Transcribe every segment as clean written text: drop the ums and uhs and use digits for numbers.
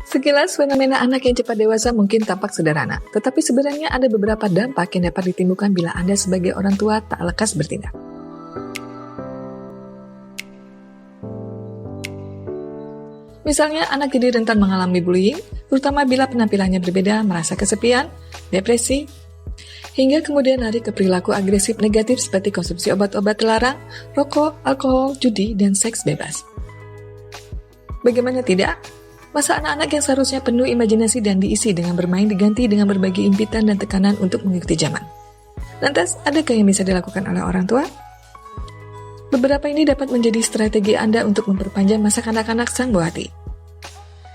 Sekilas fenomena anak yang cepat dewasa mungkin tampak sederhana, tetapi sebenarnya ada beberapa dampak yang dapat ditimbulkan bila Anda sebagai orang tua tak lekas bertindak. Misalnya, anak jadi rentan mengalami bullying, terutama bila penampilannya berbeda, merasa kesepian, depresi, hingga kemudian lari ke perilaku agresif negatif seperti konsumsi obat-obat terlarang, rokok, alkohol, judi, dan seks bebas. Bagaimana tidak? Masa anak-anak yang seharusnya penuh imajinasi dan diisi dengan bermain diganti dengan berbagai impitan dan tekanan untuk mengikuti zaman. Lantas, adakah yang bisa dilakukan oleh orang tua? Beberapa ini dapat menjadi strategi Anda untuk memperpanjang masa kanak-kanak sang buah hati.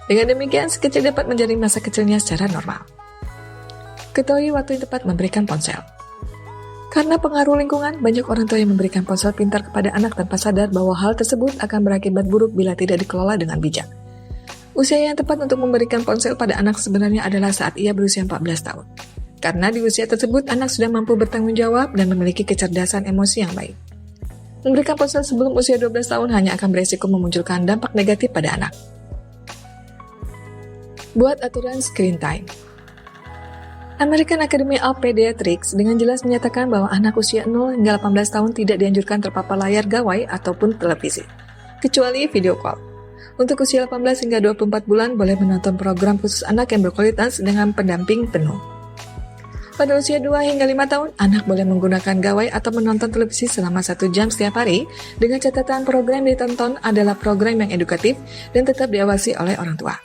Dengan demikian, si kecil dapat menjalani masa kecilnya secara normal. Ketahui waktu yang tepat memberikan ponsel. Karena pengaruh lingkungan, banyak orang tua yang memberikan ponsel pintar kepada anak tanpa sadar bahwa hal tersebut akan berakibat buruk bila tidak dikelola dengan bijak. Usia yang tepat untuk memberikan ponsel pada anak sebenarnya adalah saat ia berusia 14 tahun. Karena di usia tersebut, anak sudah mampu bertanggung jawab dan memiliki kecerdasan emosi yang baik. Memberikan ponsel sebelum usia 12 tahun hanya akan beresiko memunculkan dampak negatif pada anak. Buat aturan screen time. American Academy of Pediatrics dengan jelas menyatakan bahwa anak usia 0 hingga 18 tahun tidak dianjurkan terpapar layar gawai ataupun televisi, kecuali video call. Untuk usia 18 hingga 24 bulan boleh menonton program khusus anak yang berkualitas dengan pendamping penuh. Pada usia 2 hingga 5 tahun, anak boleh menggunakan gawai atau menonton televisi selama 1 jam setiap hari dengan catatan program yang ditonton adalah program yang edukatif dan tetap diawasi oleh orang tua.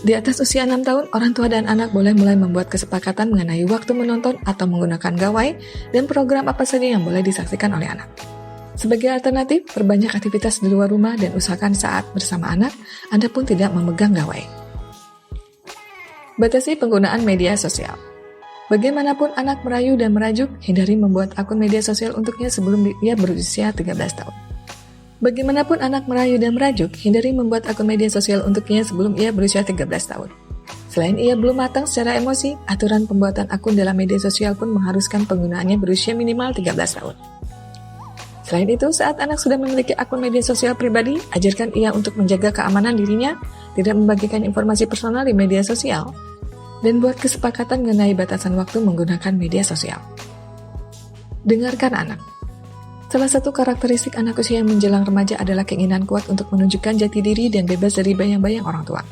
Di atas usia 6 tahun, orang tua dan anak boleh mulai membuat kesepakatan mengenai waktu menonton atau menggunakan gawai dan program apa saja yang boleh disaksikan oleh anak. Sebagai alternatif, perbanyak aktivitas di luar rumah dan usahakan saat bersama anak, Anda pun tidak memegang gawai. Batasi penggunaan media sosial. Bagaimanapun anak merayu dan merajuk, hindari membuat akun media sosial untuknya sebelum ia berusia 13 tahun. Bagaimanapun anak merayu dan merajuk, hindari membuat akun media sosial untuknya sebelum ia berusia 13 tahun. Selain ia belum matang secara emosi, aturan pembuatan akun dalam media sosial pun mengharuskan penggunaannya berusia minimal 13 tahun. Selain itu, saat anak sudah memiliki akun media sosial pribadi, ajarkan ia untuk menjaga keamanan dirinya, tidak membagikan informasi personal di media sosial, dan buat kesepakatan mengenai batasan waktu menggunakan media sosial. Dengarkan anak. Salah satu karakteristik anak usia yang menjelang remaja adalah keinginan kuat untuk menunjukkan jati diri dan bebas dari bayang-bayang orang tua.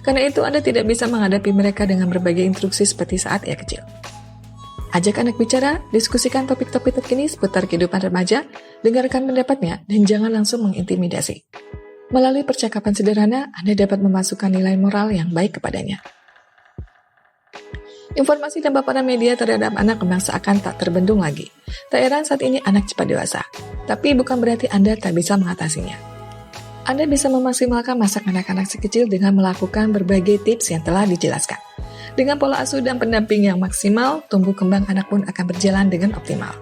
Karena itu, Anda tidak bisa menghadapi mereka dengan berbagai instruksi seperti saat ia kecil. Ajak anak bicara, diskusikan topik-topik terkini seputar kehidupan remaja, dengarkan pendapatnya, dan jangan langsung mengintimidasi. Melalui percakapan sederhana, Anda dapat memasukkan nilai moral yang baik kepadanya. Informasi dan paparan media terhadap anak memang seakan tak terbendung lagi. Tak heran saat ini anak cepat dewasa. Tapi bukan berarti Anda tak bisa mengatasinya. Anda bisa memaksimalkan masa kanak-kanak si kecil dengan melakukan berbagai tips yang telah dijelaskan. Dengan pola asuh dan pendamping yang maksimal, tumbuh kembang anak pun akan berjalan dengan optimal.